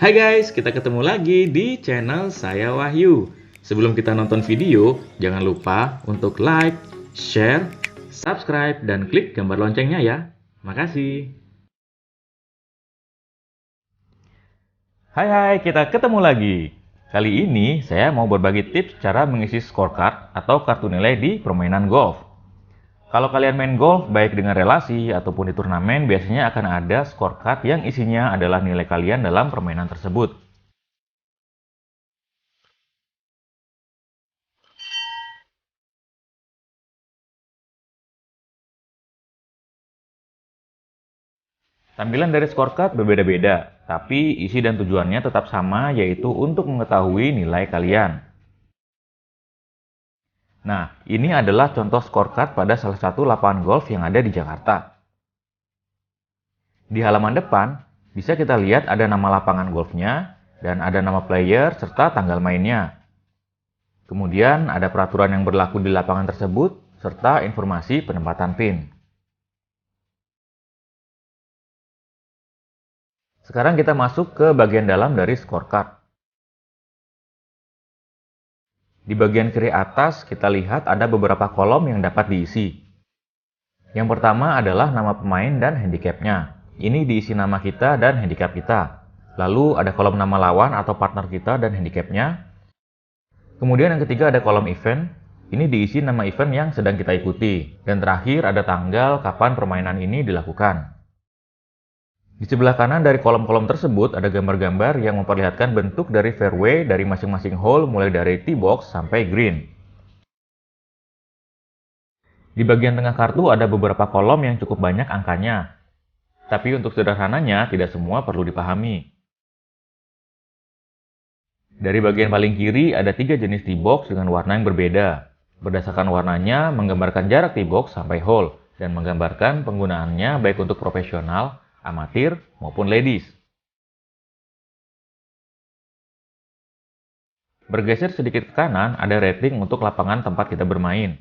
Hai guys, kita ketemu lagi di channel saya Wahyu. Sebelum kita nonton video, jangan lupa untuk like, share, subscribe, dan klik gambar loncengnya ya. Makasih. Hai, kita ketemu lagi. Kali ini saya mau berbagi tips cara mengisi scorecard atau kartu nilai di permainan golf. Kalau kalian main golf, baik dengan relasi ataupun di turnamen, biasanya akan ada scorecard yang isinya adalah nilai kalian dalam permainan tersebut. Tampilan dari scorecard berbeda-beda, tapi isi dan tujuannya tetap sama, yaitu untuk mengetahui nilai kalian. Nah, ini adalah contoh scorecard pada salah satu lapangan golf yang ada di Jakarta. Di halaman depan, bisa kita lihat ada nama lapangan golfnya, dan ada nama player serta tanggal mainnya. Kemudian ada peraturan yang berlaku di lapangan tersebut, serta informasi penempatan pin. Sekarang kita masuk ke bagian dalam dari scorecard. Di bagian kiri atas, kita lihat ada beberapa kolom yang dapat diisi. Yang pertama adalah nama pemain dan handicapnya. Ini diisi nama kita dan handicap kita. Lalu ada kolom nama lawan atau partner kita dan handicapnya. Kemudian yang ketiga ada kolom event. Ini diisi nama event yang sedang kita ikuti. Dan terakhir ada tanggal kapan permainan ini dilakukan. Di sebelah kanan dari kolom-kolom tersebut ada gambar-gambar yang memperlihatkan bentuk dari fairway dari masing-masing hole mulai dari tee box sampai green. Di bagian tengah kartu ada beberapa kolom yang cukup banyak angkanya. Tapi untuk sederhananya tidak semua perlu dipahami. Dari bagian paling kiri ada 3 jenis tee box dengan warna yang berbeda. Berdasarkan warnanya menggambarkan jarak tee box sampai hole dan menggambarkan penggunaannya baik untuk profesional, amatir, maupun ladies. Bergeser sedikit ke kanan, ada rating untuk lapangan tempat kita bermain.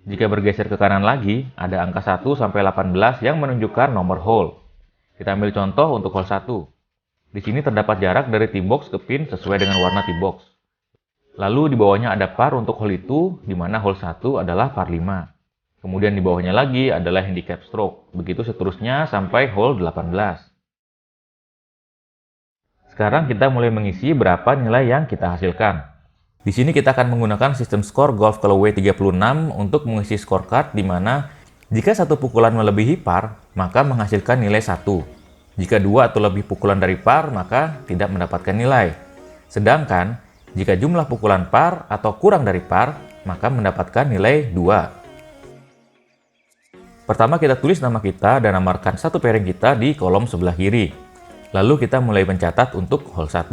Jika bergeser ke kanan lagi, ada angka 1 sampai 18 yang menunjukkan nomor hole. Kita ambil contoh untuk hole 1. Di sini terdapat jarak dari tee box ke pin sesuai dengan warna tee box. Lalu di bawahnya ada par untuk hole itu, di mana hole 1 adalah par 5. Kemudian di bawahnya lagi adalah handicap stroke. Begitu seterusnya sampai hole 18. Sekarang kita mulai mengisi berapa nilai yang kita hasilkan. Di sini kita akan menggunakan sistem skor Golf Callaway 36 untuk mengisi scorecard di mana jika satu pukulan melebihi par, maka menghasilkan nilai 1. Jika 2 atau lebih pukulan dari par, maka tidak mendapatkan nilai. Sedangkan jika jumlah pukulan par atau kurang dari par, maka mendapatkan nilai 2. Pertama kita tulis nama kita dan namarkan satu pairing kita di kolom sebelah kiri. Lalu kita mulai mencatat untuk hole 1.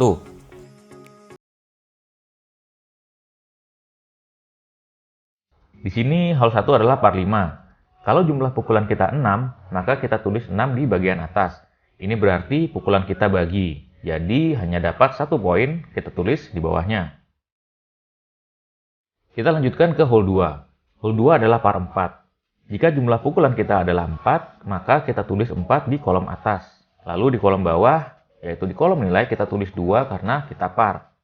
Di sini hole 1 adalah par 5. Kalau jumlah pukulan kita 6, maka kita tulis 6 di bagian atas. Ini berarti pukulan kita bagi. Jadi hanya dapat 1 poin, kita tulis di bawahnya. Kita lanjutkan ke hole 2. Hole 2 adalah par 4. Jika jumlah pukulan kita adalah 4, maka kita tulis 4 di kolom atas. Lalu di kolom bawah, yaitu di kolom nilai, kita tulis 2 karena kita par.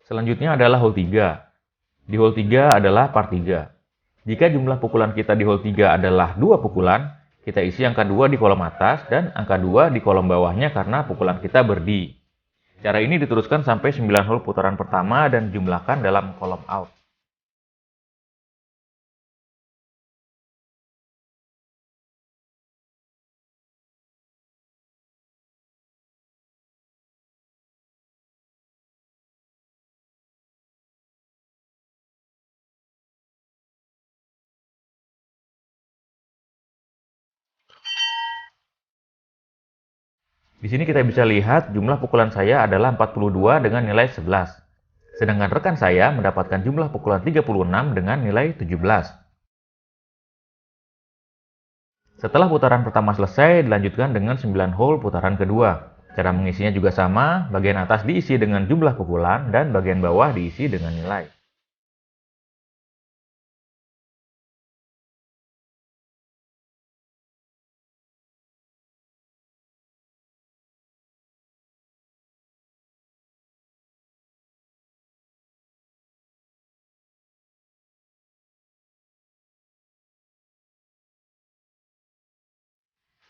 Selanjutnya adalah hole 3. Di hole 3 adalah par 3. Jika jumlah pukulan kita di hole 3 adalah 2 pukulan, kita isi angka 2 di kolom atas dan angka 2 di kolom bawahnya karena pukulan kita birdie. Cara ini diteruskan sampai 9 hole putaran pertama dan jumlahkan dalam kolom out. Di sini kita bisa lihat jumlah pukulan saya adalah 42 dengan nilai 11. Sedangkan rekan saya mendapatkan jumlah pukulan 36 dengan nilai 17. Setelah putaran pertama selesai, dilanjutkan dengan 9 hole putaran kedua. Cara mengisinya juga sama, bagian atas diisi dengan jumlah pukulan dan bagian bawah diisi dengan nilai.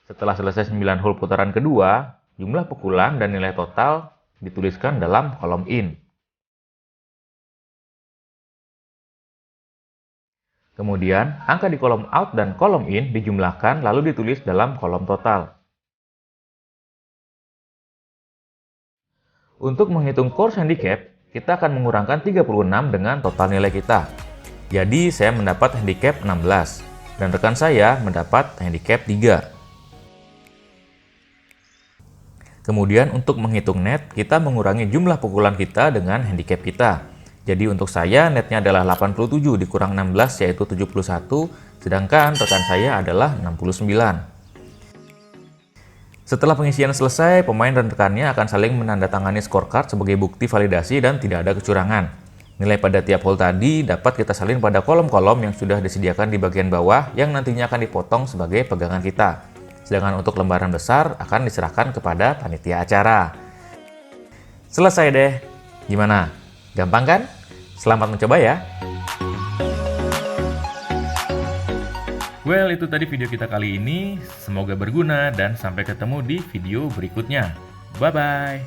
Setelah selesai 9 hole putaran kedua, jumlah pukulan dan nilai total dituliskan dalam kolom in. Kemudian, angka di kolom out dan kolom in dijumlahkan lalu ditulis dalam kolom total. Untuk menghitung course handicap, kita akan mengurangkan 36 dengan total nilai kita. Jadi, saya mendapat handicap 16, dan rekan saya mendapat handicap 3. Kemudian, untuk menghitung net, kita mengurangi jumlah pukulan kita dengan handicap kita. Jadi untuk saya netnya adalah 87 dikurang 16 yaitu 71, sedangkan rekan saya adalah 69. Setelah pengisian selesai, pemain dan rekannya akan saling menandatangani scorecard sebagai bukti validasi dan tidak ada kecurangan. Nilai pada tiap hole tadi dapat kita salin pada kolom-kolom yang sudah disediakan di bagian bawah yang nantinya akan dipotong sebagai pegangan kita. Sedangkan untuk lembaran besar akan diserahkan kepada panitia acara. Selesai deh. Gimana? Gampang kan? Selamat mencoba ya! Well, itu tadi video kita kali ini. Semoga berguna dan sampai ketemu di video berikutnya. Bye-bye!